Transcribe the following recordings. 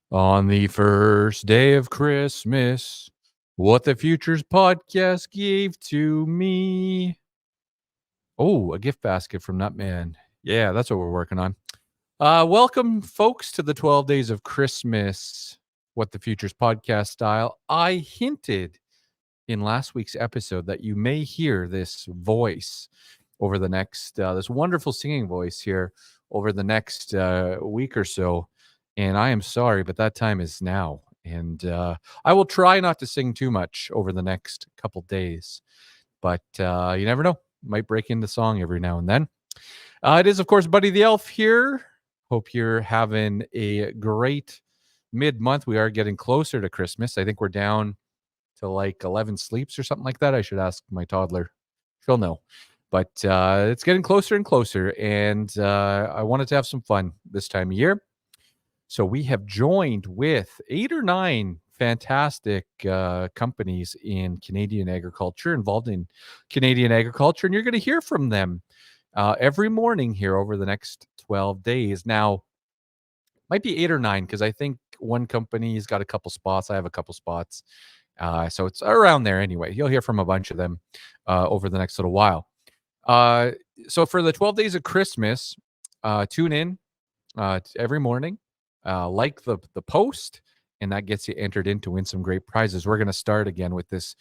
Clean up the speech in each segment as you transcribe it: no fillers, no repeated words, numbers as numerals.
On the first day of Christmas, what the Futures podcast gave to me. Oh, a gift basket from Nutman. Yeah, that's what we're working on. Welcome, folks, to the 12 Days of Christmas, What the Futures podcast style. I hinted in last week's episode that you may hear this voice over the next, this wonderful singing voice here over the next week or so. And I am sorry, but that time is now. And I will try not to sing too much over the next couple days, but you never know. Might break into song every now and then. It is, of course, Buddy the Elf here. Hope you're having a great mid month. We are getting closer to Christmas. I think we're down to like 11 sleeps or something like that. I should ask my toddler. She'll know. But it's getting closer and closer. And I wanted to have some fun this time of year. So we have joined with 8 or 9 fantastic companies in Canadian agriculture, involved in Canadian agriculture. And you're going to hear from them every morning here over the next 12 days. Now, might be 8 or 9 because I think one company's got a couple spots. I have a couple spots. So it's around there anyway. You'll hear from a bunch of them over the next little while. So for the 12 days of Christmas, tune in every morning, like the post, and that gets you entered in to win some great prizes. We're going to start again with this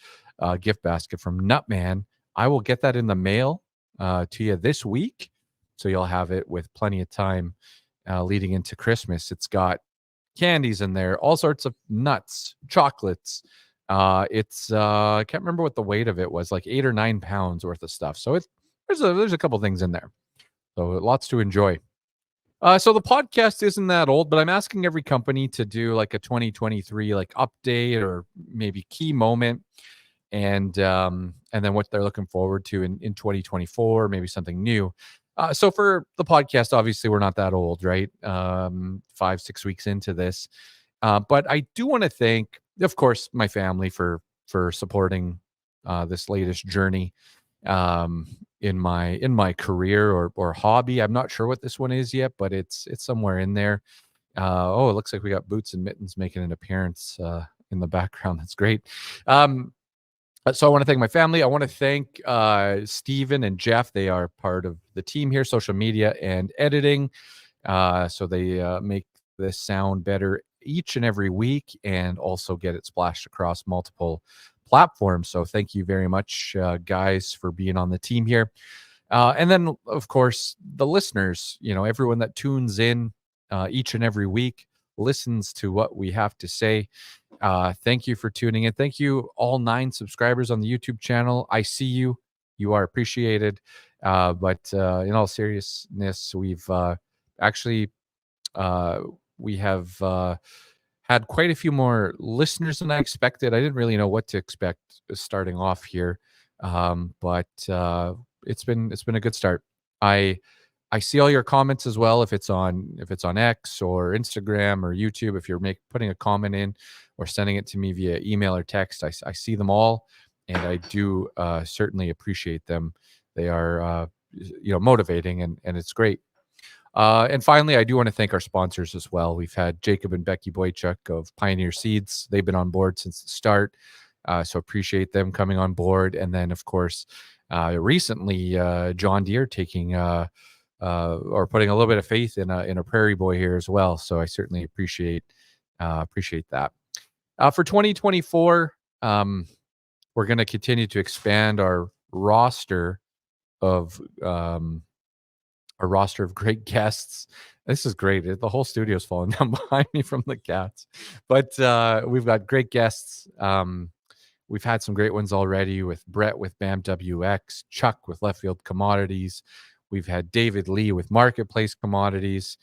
gift basket from Nutman. I will get that in the mail to you this week, so you'll have it with plenty of time leading into Christmas. It's got candies in there, all sorts of nuts, chocolates. It's I can't remember what the weight of it was, like 8 or 9 pounds worth of stuff. So there's a couple things in there. So lots to enjoy. So the podcast isn't that old, but I'm asking every company to do like a 2023 like update or maybe key moment, and then what they're looking forward to in 2024, maybe something new. So for the podcast, obviously we're not that old, right? 5-6 weeks into this, but I do want to thank, of course, my family for supporting this latest journey in my career or hobby. I'm not sure what this one is yet, but it's somewhere in there. Oh, it looks like we got Boots and Mittens making an appearance in the background. That's great. So I want to thank my family. I want to thank Steven and Jeff. They are part of the team here, social media and editing. So they make this sound better each and every week and also get it splashed across multiple platforms. So thank you very much, guys, for being on the team here. And then, of course, the listeners, everyone that tunes in each and every week, listens to what we have to say. Thank you for tuning in. Thank you, all 9 subscribers on the YouTube channel. I see you. You are appreciated. But in all seriousness, we've actually we have had quite a few more listeners than I expected. I didn't really know what to expect starting off here, but it's been a good start. I see all your comments as well. If it's on X or Instagram or YouTube, if you're putting a comment in or sending it to me via email or text, I see them all, and I do certainly appreciate them. They are motivating, and it's great. And finally, I do want to thank our sponsors as well. We've had Jacob and Becky Boychuk of Pioneer Seeds. They've been on board since the start, so appreciate them coming on board. And then, of course, recently, John Deere taking or putting a little bit of faith in a Prairie Boy here as well. So I certainly appreciate that. For 2024, we're going to continue to expand our roster of great guests. This is great. The whole studio's falling down behind me from the cats. But we've got great guests. We've had some great ones already with Brett with BAM WX, Chuck with Left Field Commodities. We've had David Lee with Marketplace Commodities.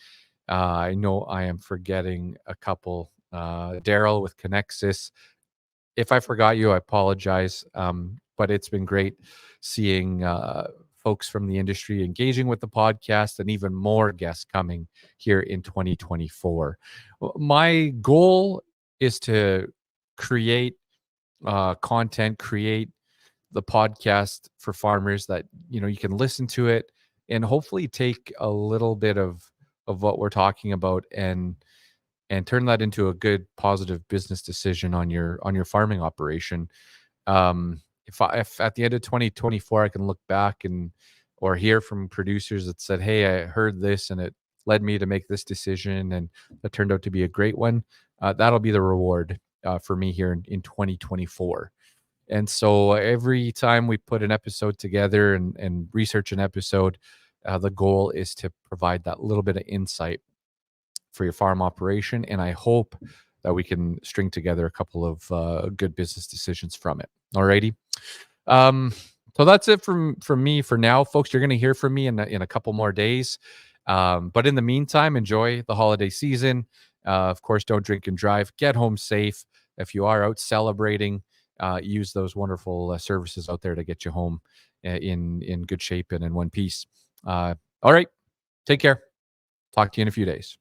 I know I am forgetting a couple. Daryl with Connexus. If I forgot you, I apologize. But it's been great seeing folks from the industry engaging with the podcast, and even more guests coming here in 2024. My goal is to create content, create the podcast for farmers that you can listen to it and hopefully take a little bit of what we're talking about and and turn that into a good positive business decision on your farming operation. If at the end of 2024 I can look back and or hear from producers that said, "Hey, I heard this and it led me to make this decision, and that turned out to be a great one," that'll be the reward for me here in 2024. And so every time we put an episode together and research an episode, the goal is to provide that little bit of insight for your farm operation. And I hope that we can string together a couple of good business decisions from it. Alrighty. Um, so that's it from me for now, folks. You're going to hear from me in a couple more days. But in the meantime, enjoy the holiday season. Of course, don't drink and drive. Get home safe. If you are out celebrating, use those wonderful services out there to get you home in good shape and in one piece. All right, take care. Talk to you in a few days.